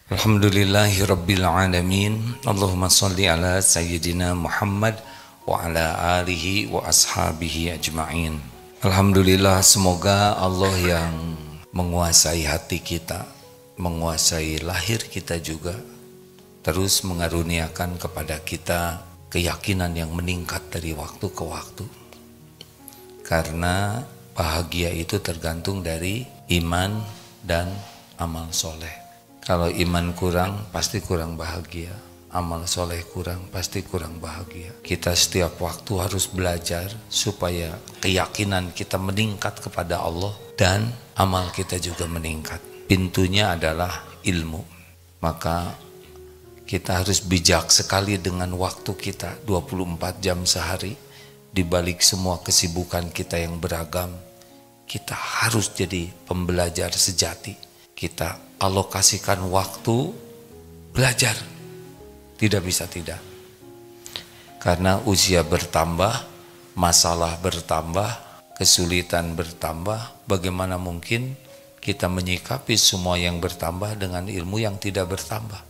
Alhamdulillahi Rabbil Alamin. Allahumma salli ala Sayyidina Muhammad wa ala alihi wa ashabihi ajma'in. Alhamdulillah, semoga Allah yang menguasai hati kita, menguasai lahir kita juga, terus mengaruniakan kepada kita keyakinan yang meningkat dari waktu ke waktu. Karena bahagia itu tergantung dari iman dan amal soleh. Kalau iman kurang, pasti kurang bahagia. Amal soleh kurang, pasti kurang bahagia. Kita setiap waktu harus belajar supaya keyakinan kita meningkat kepada Allah dan amal kita juga meningkat. Pintunya adalah ilmu. Maka kita harus bijak sekali dengan waktu kita 24 jam sehari. Di balik semua kesibukan kita yang beragam, kita harus jadi pembelajar sejati. Kita alokasikan waktu belajar, tidak bisa tidak. Karena usia bertambah, masalah bertambah, kesulitan bertambah, bagaimana mungkin kita menyikapi semua yang bertambah dengan ilmu yang tidak bertambah?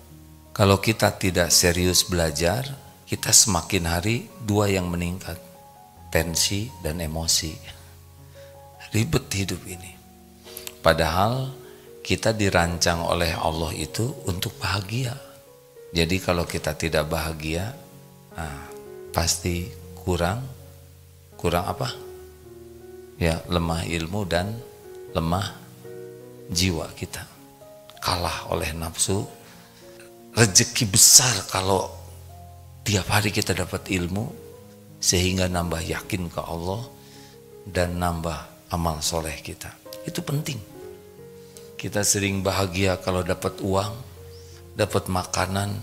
Kalau kita tidak serius belajar, kita semakin hari dua yang meningkat, tensi dan emosi. Ribet hidup ini. Padahal kita dirancang oleh Allah itu untuk bahagia. Jadi kalau kita tidak bahagia, pasti kurang apa? Ya, lemah ilmu dan lemah jiwa kita. Kalah oleh nafsu. Rezeki besar kalau tiap hari kita dapat ilmu, sehingga nambah yakin ke Allah dan nambah amal soleh kita. Itu penting. Kita sering bahagia kalau dapat uang, dapat makanan.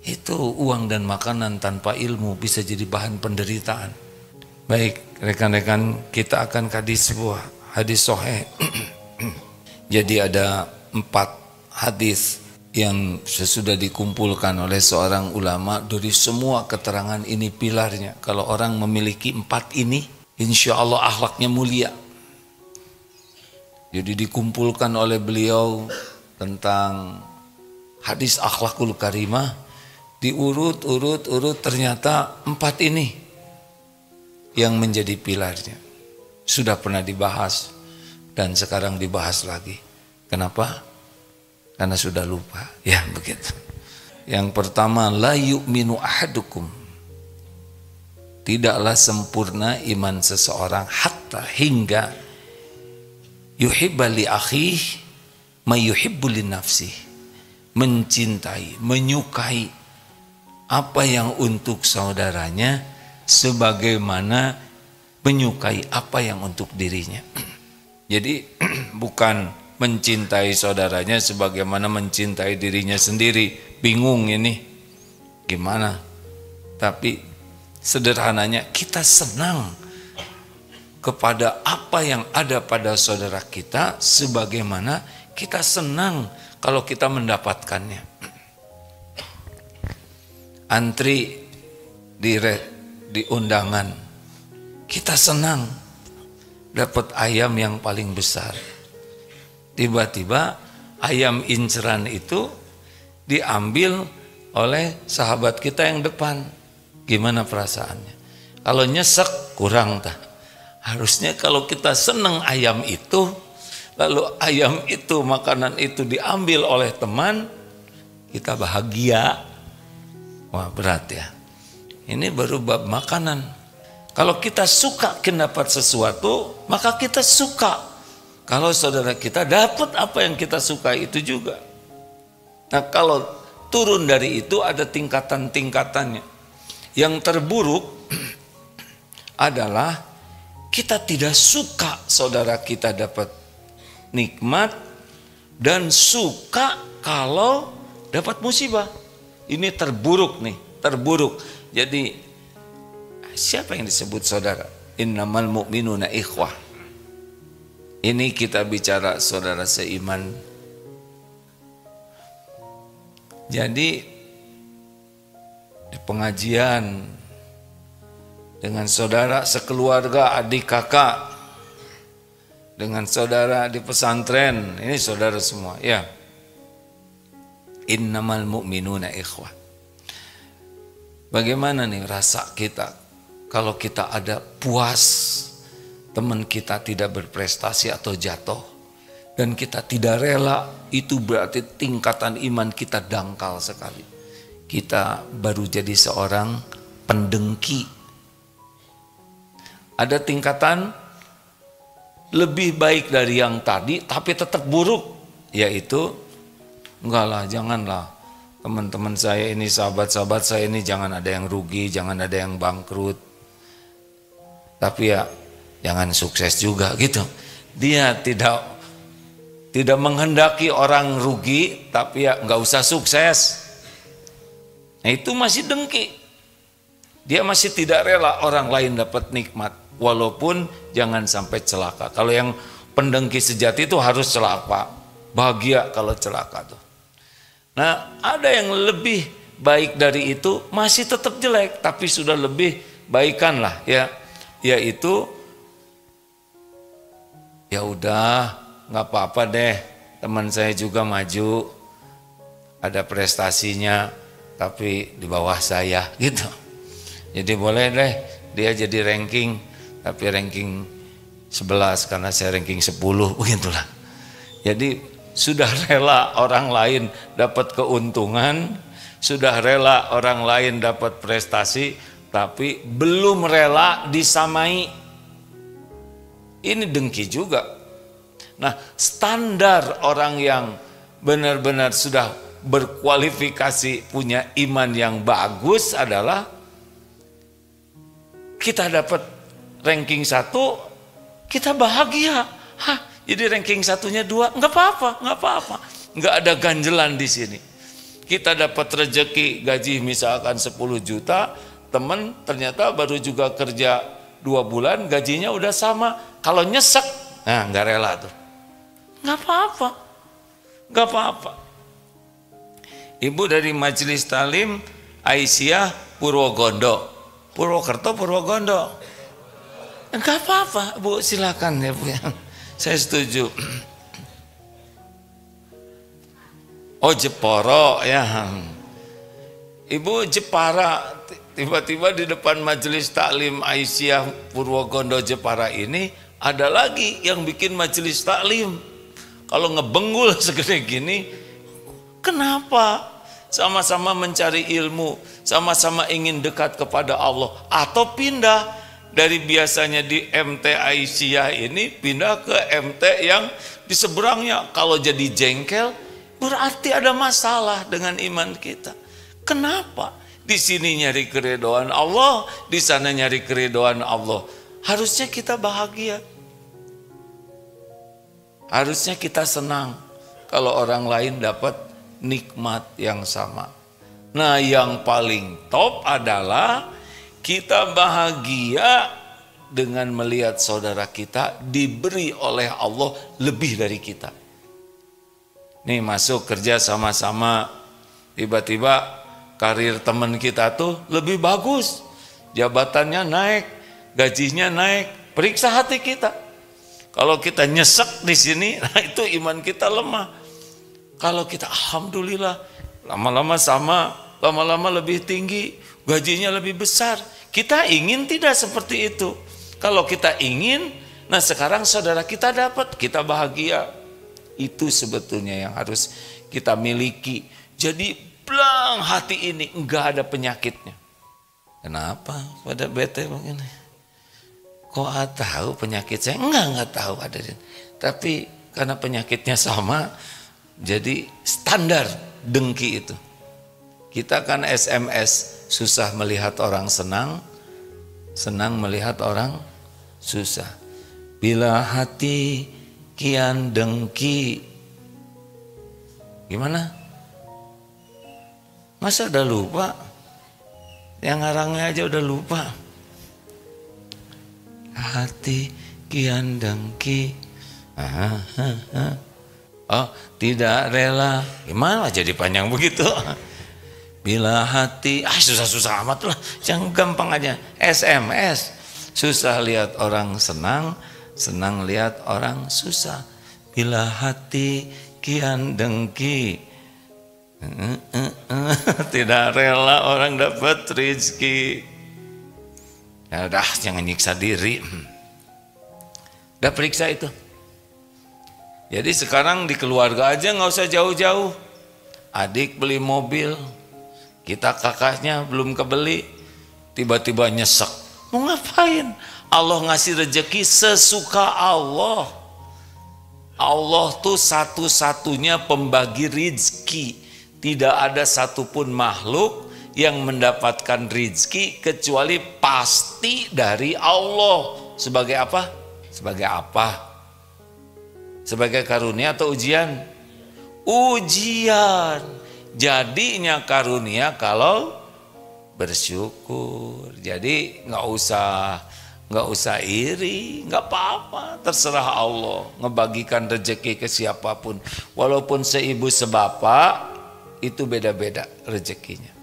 Itu uang dan makanan tanpa ilmu bisa jadi bahan penderitaan. Baik, rekan-rekan, kita akan kaji sebuah hadis sahih. Jadi ada 4 hadis yang sesudah dikumpulkan oleh seorang ulama. Dari semua keterangan ini pilarnya. Kalau orang memiliki 4 ini, insya Allah akhlaknya mulia. Jadi dikumpulkan oleh beliau tentang hadis akhlakul karimah, diurut, ternyata 4 ini yang menjadi pilarnya. Sudah pernah dibahas dan sekarang dibahas lagi. Kenapa? Karena sudah lupa. Ya begitu. Yang pertama, la yu'minu ahadukum. Tidaklah sempurna iman seseorang hatta hingga yuhibba li akhih ma yuhibbu li nafsih. Mencintai, menyukai apa yang untuk saudaranya sebagaimana menyukai apa yang untuk dirinya. Jadi bukan mencintai saudaranya sebagaimana mencintai dirinya sendiri. Bingung ini gimana? Tapi sederhananya kita senang kepada apa yang ada pada saudara kita sebagaimana kita senang kalau kita mendapatkannya. Antri di undangan, kita senang dapat ayam yang paling besar. Tiba-tiba ayam inceran itu diambil oleh sahabat kita yang depan. Gimana perasaannya? Kalau nyesek kurang tah. Harusnya kalau kita senang ayam itu, lalu ayam itu, makanan itu diambil oleh teman, kita bahagia. Wah, berat ya. Ini baru bab makanan. Kalau kita suka dapat sesuatu, maka kita suka. Kalau saudara kita dapat apa yang kita suka itu juga. Nah, kalau turun dari itu ada tingkatan-tingkatannya. Yang terburuk adalah kita tidak suka saudara kita dapat nikmat dan suka kalau dapat musibah. Ini terburuk nih, terburuk. Jadi siapa yang disebut saudara? Innamal mu'minuna ikhwah. Ini kita bicara saudara seiman. Jadi di pengajian dengan saudara sekeluarga, adik kakak, dengan saudara di pesantren, ini saudara semua ya. Innamal mu'minuna ikhwah. Bagaimana nih rasa kita kalau kita ada puas teman kita tidak berprestasi atau jatuh dan kita tidak rela, itu berarti tingkatan iman kita dangkal sekali. Kita baru jadi seorang pendengki. Ada tingkatan lebih baik dari yang tadi tapi tetap buruk, yaitu enggak lah, janganlah teman-teman saya ini, sahabat-sahabat saya ini jangan ada yang rugi, jangan ada yang bangkrut, tapi ya jangan sukses juga gitu. Dia tidak menghendaki orang rugi, tapi ya nggak usah sukses. Nah itu masih dengki. Dia masih tidak rela orang lain dapat nikmat, walaupun jangan sampai celaka. Kalau yang pendengki sejati itu harus celaka, bahagia kalau celaka tuh. Nah ada yang lebih baik dari itu masih tetap jelek, tapi sudah lebih baikan lah ya, yaitu ya udah nggak apa-apa deh, teman saya juga maju, ada prestasinya, tapi di bawah saya gitu. Jadi boleh deh dia jadi ranking, tapi ranking 11 karena saya ranking 10 begitulah. Jadi sudah rela orang lain dapat keuntungan, sudah rela orang lain dapat prestasi, tapi belum rela disamai. Ini dengki juga. Nah, standar orang yang benar-benar sudah berkualifikasi punya iman yang bagus adalah kita dapat ranking 1, kita bahagia. Hah, jadi ranking 1-nya 2, nggak apa-apa, nggak apa-apa. Nggak ada ganjelan di sini. Kita dapat rezeki gaji misalkan 10 juta, teman ternyata baru juga kerja 2 bulan, gajinya udah sama. Kalau nyesek, nah nggak rela tuh. Nggak apa-apa, nggak apa-apa. Ibu dari Majelis Talim Aisyah Purwogondo, Purwokerto, Purwogondo. Nggak apa-apa, Bu, silakan ya Bu ya. Saya setuju. Oh Jepara ya. Ibu Jepara, tiba-tiba di depan Majelis Taklim Aisyah Purwogondo Jepara ini ada lagi yang bikin majelis taklim. Kalau ngebenggul segede gini, kenapa? Sama-sama mencari ilmu, sama-sama ingin dekat kepada Allah, atau pindah dari biasanya di MT Aisyah ini pindah ke MT yang di seberangnya. Kalau jadi jengkel, berarti ada masalah dengan iman kita. Kenapa? Di sini nyari keridhaan Allah, di sana nyari keridhaan Allah. Harusnya kita bahagia. Harusnya kita senang kalau orang lain dapat nikmat yang sama. Nah, yang paling top adalah kita bahagia dengan melihat saudara kita diberi oleh Allah lebih dari kita. Nih masuk kerja sama-sama, tiba-tiba karir teman kita tuh lebih bagus, jabatannya naik, gajinya naik, periksa hati kita. Kalau kita nyesek di sini, nah itu iman kita lemah. Kalau kita alhamdulillah, lama-lama sama, lama-lama lebih tinggi, gajinya lebih besar. Kita ingin tidak seperti itu. Kalau kita ingin, nah sekarang saudara kita dapat, kita bahagia. Itu sebetulnya yang harus kita miliki. Jadi blang hati ini enggak ada penyakitnya. Kenapa pada bete begini? Kok tahu penyakit saya? Enggak tahu ada. Tapi karena penyakitnya sama, jadi standar dengki itu. Kita kan SMS, susah melihat orang senang, senang melihat orang susah. Bila hati kian dengki, gimana? Masa udah lupa? Yang ngarangnya aja udah lupa. Hati kian dengki, oh tidak rela. Gimana jadi panjang begitu? Bila hati, susah-susah amat lah, yang gampang aja. SMS, susah lihat orang senang, senang lihat orang susah. Bila hati kian dengki, Tidak rela orang dapat rezeki. Ya dah, jangan nyiksa diri. Udah periksa itu. Jadi sekarang di keluarga aja nggak usah jauh-jauh. Adik beli mobil, kita kakaknya belum kebeli, tiba-tiba nyesek. Mau ngapain? Allah ngasih rezeki sesuka Allah. Allah tuh satu-satunya pembagi rezeki. Tidak ada satupun makhluk yang mendapatkan rezeki kecuali pasti dari Allah. Sebagai apa? Sebagai apa? Sebagai karunia atau ujian? Ujian. Jadinya karunia kalau bersyukur. Jadi nggak usah iri, nggak apa-apa, terserah Allah ngebagikan rezeki ke siapapun. Walaupun seibu sebapak, itu beda-beda rezekinya.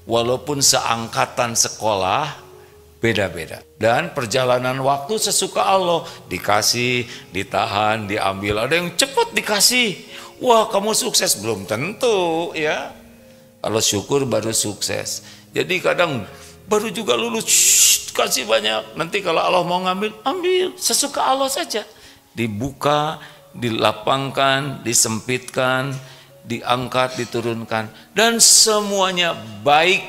Walaupun seangkatan sekolah, beda-beda. Dan perjalanan waktu sesuka Allah, dikasih, ditahan, diambil. Ada yang cepat dikasih, wah kamu sukses, belum tentu ya. Kalau syukur baru sukses. Jadi kadang baru juga lulus, kasih banyak. Nanti kalau Allah mau ngambil, ambil sesuka Allah saja. Dibuka, dilapangkan, disempitkan, diangkat, diturunkan, dan semuanya baik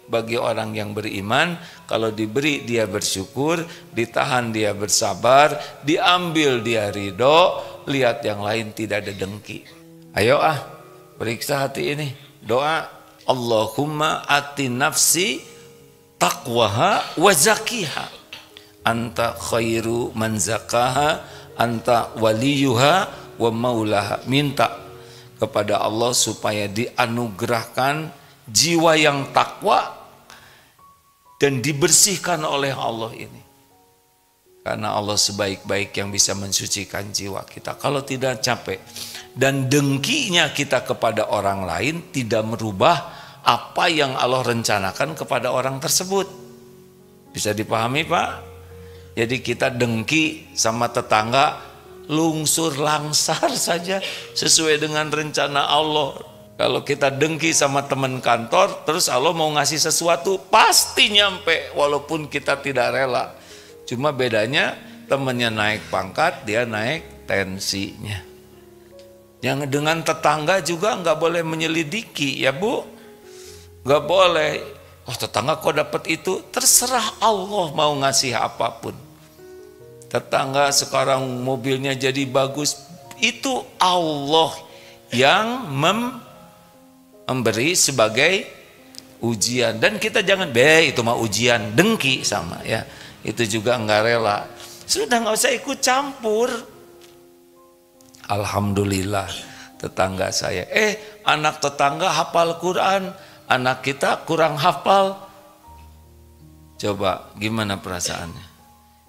bagi orang yang beriman. Kalau diberi dia bersyukur, ditahan dia bersabar, diambil dia ridho, lihat yang lain tidak ada dengki. Ayo periksa hati ini, doa, Allahumma ati nafsi taqwaha wa zakiha anta khairu man zakaha anta waliyuha wa maulaha. Minta kepada Allah supaya dianugerahkan jiwa yang takwa dan dibersihkan oleh Allah ini. Karena Allah sebaik-baik yang bisa mensucikan jiwa kita. Kalau tidak capek dan dengkinya kita kepada orang lain tidak merubah apa yang Allah rencanakan kepada orang tersebut. Bisa dipahami Pak? Jadi kita dengki sama tetangga, lungsur langsar saja sesuai dengan rencana Allah. Kalau kita dengki sama teman kantor, terus Allah mau ngasih sesuatu, pasti nyampe walaupun kita tidak rela. Cuma bedanya temannya naik pangkat, dia naik tensinya. Yang dengan tetangga juga nggak boleh menyelidiki ya Bu, nggak boleh. Oh tetangga kok dapat itu, terserah Allah mau ngasih apapun. Tetangga sekarang mobilnya jadi bagus, itu Allah yang memberi sebagai ujian. Dan kita jangan, itu mah ujian, dengki sama ya, itu juga nggak rela. Sudah nggak usah ikut campur. Alhamdulillah tetangga saya, anak tetangga hafal Quran, anak kita kurang hafal. Coba gimana perasaannya?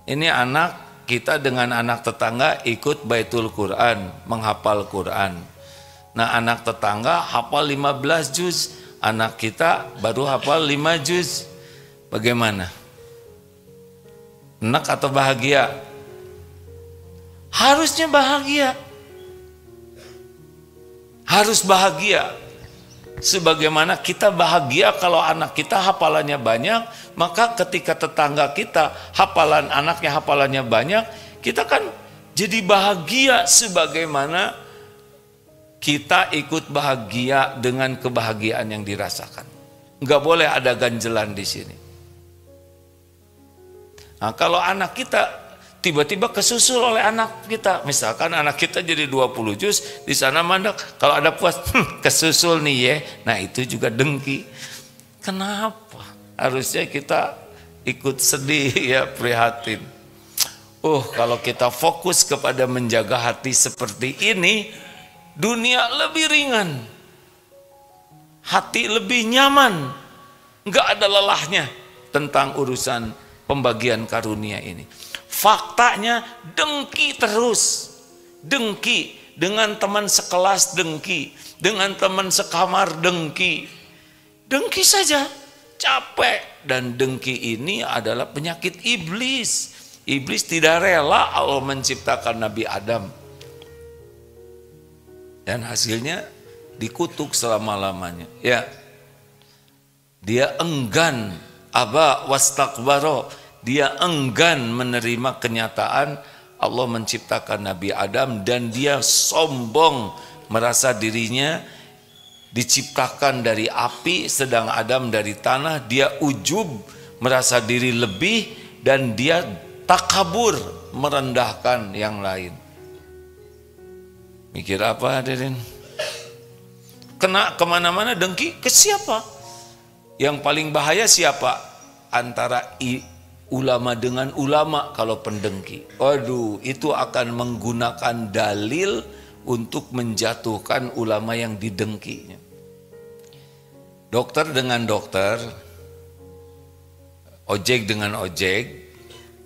Ini anak kita dengan anak tetangga ikut Baitul Quran, menghafal Quran. Nah anak tetangga hafal 15 juz, anak kita baru hafal 5 juz. Bagaimana? Enak atau bahagia? Harusnya bahagia. Harus bahagia. Sebagaimana kita bahagia kalau anak kita hafalannya banyak, maka ketika tetangga kita anaknya hafalannya banyak, kita kan jadi bahagia sebagaimana kita ikut bahagia dengan kebahagiaan yang dirasakan. Nggak boleh ada ganjelan di sini. Nah, kalau anak kita tiba-tiba kesusul oleh anak kita, misalkan anak kita jadi 20 juz, di sana mandek, kalau ada puas, kesusul nih ya, nah itu juga dengki. Kenapa? Harusnya kita ikut sedih ya, prihatin. Kalau kita fokus kepada menjaga hati seperti ini, dunia lebih ringan, hati lebih nyaman, nggak ada lelahnya tentang urusan pembagian karunia ini. Faktanya dengki terus, dengki dengan teman sekelas, dengki dengan teman sekamar, dengki saja, capek. Dan dengki ini adalah penyakit iblis. Iblis tidak rela Allah menciptakan Nabi Adam, dan hasilnya dikutuk selama-lamanya. Ya, dia enggan, aba wastakbaro, dia enggan menerima kenyataan Allah menciptakan Nabi Adam, dan dia sombong merasa dirinya diciptakan dari api sedang Adam dari tanah. Dia ujub merasa diri lebih, dan dia takabur merendahkan yang lain. Mikir apa hadirin? Kena kemana-mana dengki ke siapa? Yang paling bahaya siapa? Antara ulama dengan ulama kalau pendengki. Waduh, itu akan menggunakan dalil untuk menjatuhkan ulama yang didengkinya. Dokter dengan dokter, ojek dengan ojek.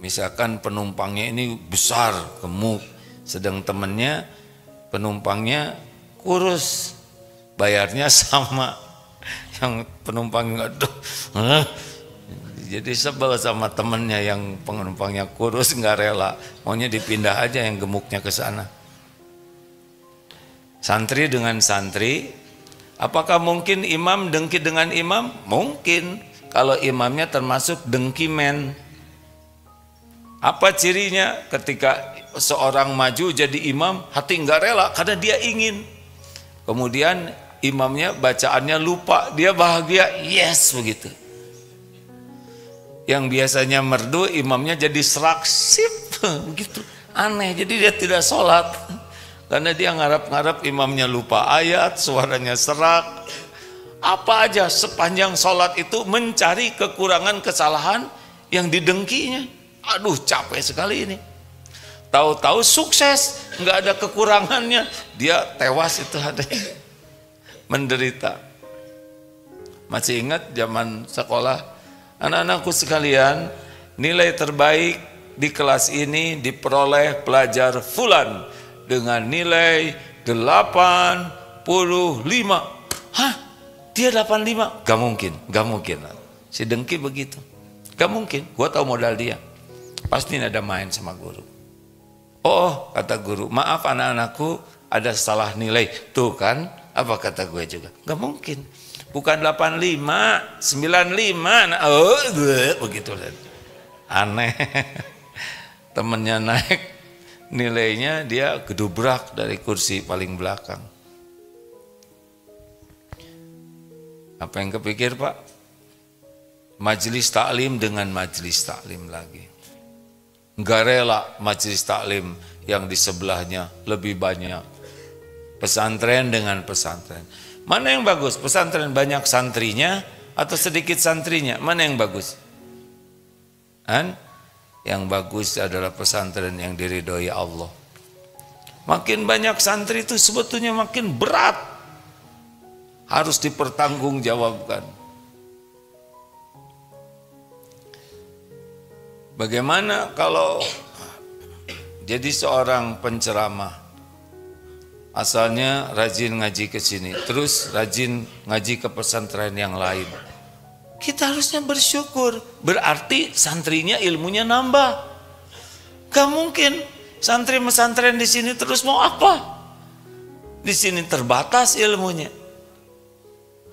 Misalkan penumpangnya ini besar, gemuk, sedang temennya penumpangnya kurus, bayarnya sama. Yang penumpang aduh, jadi sebel sama temennya yang penumpangnya kurus, nggak rela, maunya dipindah aja yang gemuknya ke sana. Santri dengan santri, apakah mungkin imam dengki dengan imam? Mungkin, kalau imamnya termasuk dengkimen. Apa cirinya? Ketika seorang maju jadi imam, hati nggak rela karena dia ingin. Kemudian imamnya bacaannya lupa, dia bahagia, yes begitu. Yang biasanya merdu, imamnya jadi serak, sip begitu, aneh. Jadi dia tidak sholat karena dia ngarap-ngarap imamnya lupa ayat, suaranya serak. Apa aja sepanjang sholat itu mencari kekurangan kesalahan yang didengkinya. Aduh, capek sekali ini. Tahu-tahu sukses, nggak ada kekurangannya, dia tewas itu ada, menderita. Masih ingat zaman sekolah, anak-anakku sekalian, nilai terbaik di kelas ini diperoleh pelajar fulan dengan nilai 85. Hah? Dia 85? Gak mungkin, gak mungkin. Si dengki begitu, gak mungkin. Gua tahu modal dia, pasti ada main sama guru. Oh, kata guru, maaf anak-anakku ada salah nilai. Tuh kan, apa kata gue juga? Gak mungkin. Bukan 85, 95. Nah, oh, begitu. Aneh. Temennya naik nilainya, dia gedubrak dari kursi paling belakang. Apa yang kepikir, Pak? Majelis taklim dengan majelis taklim lagi. Nggak rela majelis taklim yang di sebelahnya lebih banyak. Pesantren dengan pesantren. Mana yang bagus? Pesantren banyak santrinya atau sedikit santrinya? Mana yang bagus? Yang bagus adalah pesantren yang diridhoi Allah. Makin banyak santri itu sebetulnya makin berat, harus dipertanggungjawabkan. Bagaimana kalau jadi seorang penceramah, asalnya rajin ngaji ke sini, terus rajin ngaji ke pesantren yang lain? Kita harusnya bersyukur, berarti santrinya ilmunya nambah. Gak mungkin santri pesantren di sini terus mau apa? Di sini terbatas ilmunya.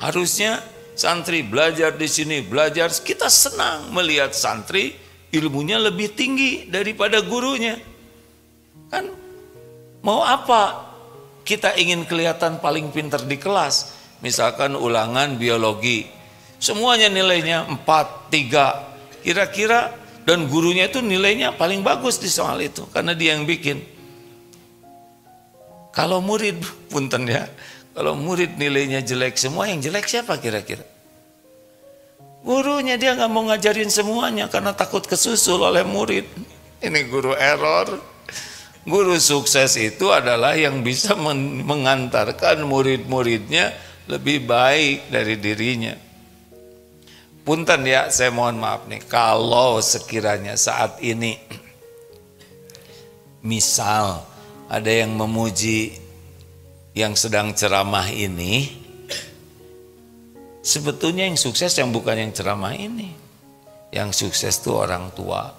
Harusnya santri belajar di sini, belajar, kita senang melihat santri ilmunya lebih tinggi daripada gurunya. Kan mau apa? Kita ingin kelihatan paling pintar di kelas. Misalkan ulangan biologi, semuanya nilainya 4, 3. Kira-kira, dan gurunya itu nilainya paling bagus di soal itu karena dia yang bikin. Kalau murid, punten ya, kalau murid nilainya jelek semua, yang jelek siapa kira-kira? Gurunya. Dia nggak mau ngajarin semuanya karena takut kesusul oleh murid. Ini guru error. Guru sukses itu adalah yang bisa mengantarkan murid-muridnya lebih baik dari dirinya. Punten ya, saya mohon maaf nih, kalau sekiranya saat ini misal ada yang memuji yang sedang ceramah ini, sebetulnya yang sukses yang bukan yang ceramah ini. Yang sukses itu orang tua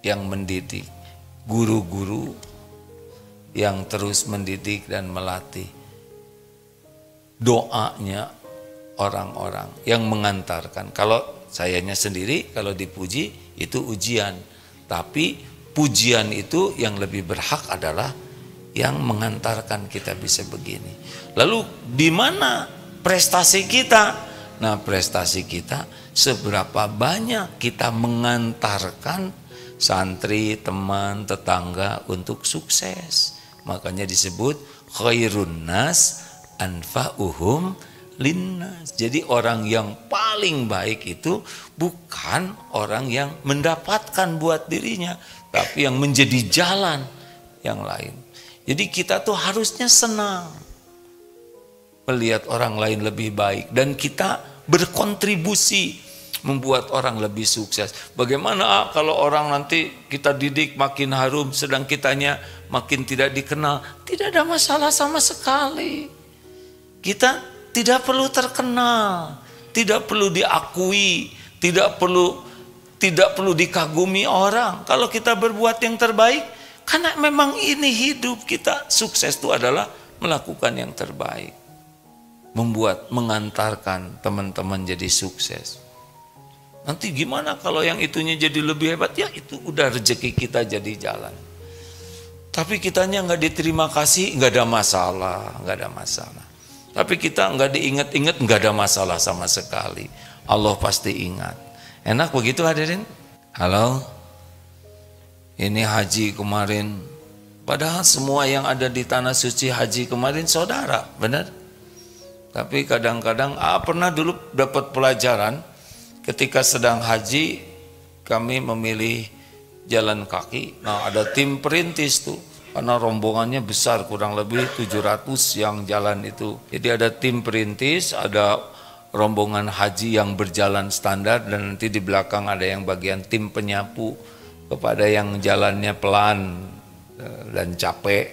yang mendidik, guru-guru yang terus mendidik dan melatih. doanya orang-orang yang mengantarkan. Kalau sayanya sendiri, kalau dipuji itu ujian. Tapi pujian itu yang lebih berhak adalah yang mengantarkan kita bisa begini. Lalu di mana prestasi kita? Nah, prestasi kita seberapa banyak kita mengantarkan santri, teman, tetangga untuk sukses. Makanya disebut khairun nas anfa'uhum linnas. Jadi orang yang paling baik itu bukan orang yang mendapatkan buat dirinya, tapi yang menjadi jalan yang lain. Jadi kita tuh harusnya senang melihat orang lain lebih baik dan kita berkontribusi membuat orang lebih sukses. Bagaimana kalau orang nanti kita didik makin harum sedang kitanya makin tidak dikenal? Tidak ada masalah sama sekali. Kita tidak perlu terkenal, tidak perlu diakui, tidak perlu dikagumi orang. Kalau kita berbuat yang terbaik, karena memang ini hidup kita, sukses itu adalah melakukan yang terbaik. Mengantarkan teman-teman jadi sukses. Nanti gimana kalau yang itunya jadi lebih hebat? Ya itu udah rezeki kita jadi jalan. Tapi kitanya nggak diterima kasih, nggak ada masalah, nggak ada masalah. Tapi kita nggak diingat-ingat, nggak ada masalah sama sekali. Allah pasti ingat. Enak begitu hadirin? Halo? Ini haji kemarin. Padahal semua yang ada di tanah suci haji kemarin saudara, benar? Tapi kadang-kadang pernah dulu dapat pelajaran ketika sedang haji kami memilih jalan kaki. Nah, ada tim perintis tuh. Karena rombongannya besar, kurang lebih 700 yang jalan itu. Jadi ada tim perintis, ada rombongan haji yang berjalan standar, dan nanti di belakang ada yang bagian tim penyapu kepada yang jalannya pelan dan capek.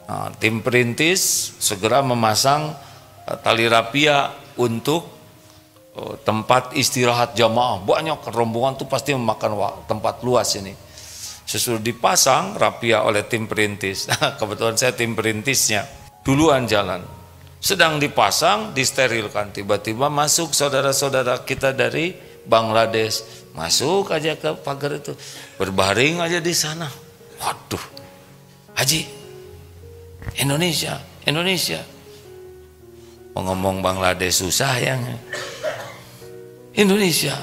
Nah, tim perintis segera memasang tali rapia untuk tempat istirahat jamaah. Banyak rombongan tuh pasti memakan tempat luas ini. Sesudah dipasang rapia oleh tim perintis. Kebetulan saya tim perintisnya. Duluan jalan. Sedang dipasang, disterilkan. Tiba-tiba masuk saudara-saudara kita dari Bangladesh. Masuk aja ke pagar itu. Berbaring aja di sana. Waduh. Haji. Indonesia. Mau ngomong Bangladesh susah yang Indonesia.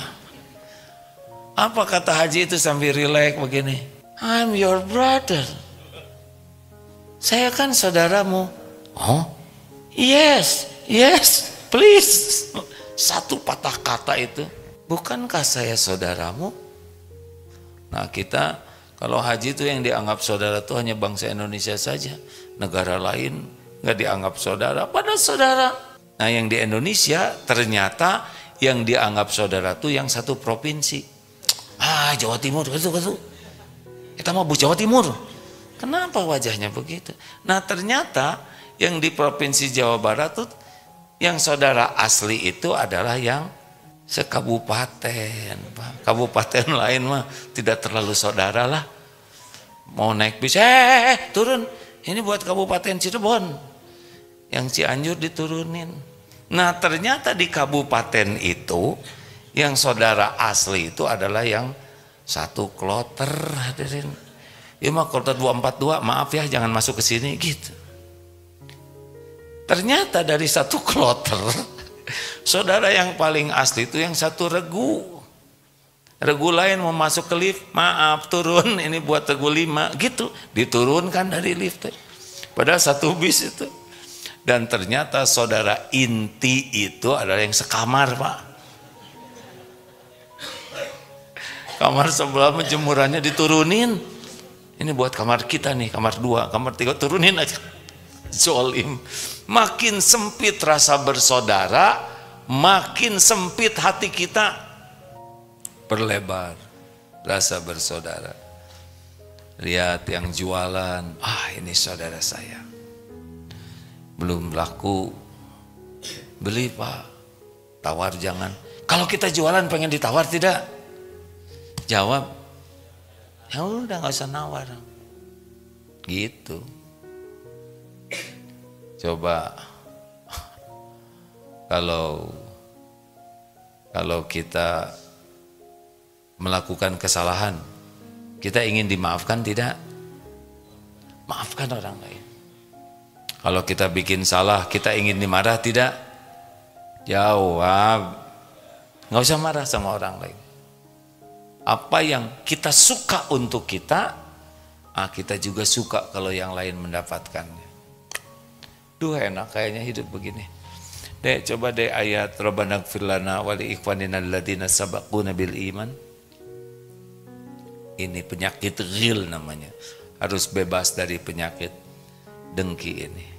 Apa kata haji itu sambil rileks begini? I'm your brother. Saya kan saudaramu. Oh, yes, please. Satu patah kata itu. Bukankah saya saudaramu? Nah, kita kalau haji itu yang dianggap saudara itu hanya bangsa Indonesia saja. Negara lain nggak dianggap saudara, padahal saudara. Nah, yang di Indonesia ternyata yang dianggap saudara itu yang satu provinsi. Jawa Timur itu. Kita mau Jawa Timur. Kenapa wajahnya begitu? Nah, ternyata yang di provinsi Jawa Barat tuh yang saudara asli itu adalah yang sekabupaten. Kabupaten lain mah tidak terlalu saudara lah. Mau naik bis, turun. Ini buat Kabupaten Cirebon. Yang Cianjur diturunin. Nah, ternyata di kabupaten itu yang saudara asli itu adalah yang satu kloter, hadirin. Ya mah kloter 242, maaf ya jangan masuk ke sini gitu. Ternyata dari satu kloter, saudara yang paling asli itu yang satu regu. Regu lain mau masuk ke lift, maaf turun, ini buat regu 5 gitu. Diturunkan dari lift. Padahal satu bis itu. Dan ternyata saudara inti itu adalah yang sekamar, Pak. Kamar sebelah jemurannya diturunin. Ini buat kamar kita nih, kamar 2, kamar 3, turunin aja. Zolim. Makin sempit rasa bersaudara, makin sempit hati kita. Berlebar rasa bersaudara. Lihat yang jualan, ini saudara saya. Belum laku, beli Pak. Tawar jangan. Kalau kita jualan pengen ditawar tidak? Jawab, ya udah nggak usah nawar, gitu. Coba Kalau kita melakukan kesalahan, kita ingin dimaafkan tidak? Maafkan orang lain. Kalau kita bikin salah, kita ingin dimarah tidak? Jawab. Nggak usah marah sama orang lain. Apa yang kita suka untuk kita, kita juga suka kalau yang lain mendapatkannya. Duh, enak kayaknya hidup begini. Dek, coba deh ayat Rabbana ighfir lana wa li ikhwanina alladziina sabaquna bil iman. Ini penyakit ghil namanya. Harus bebas dari penyakit dengki ini.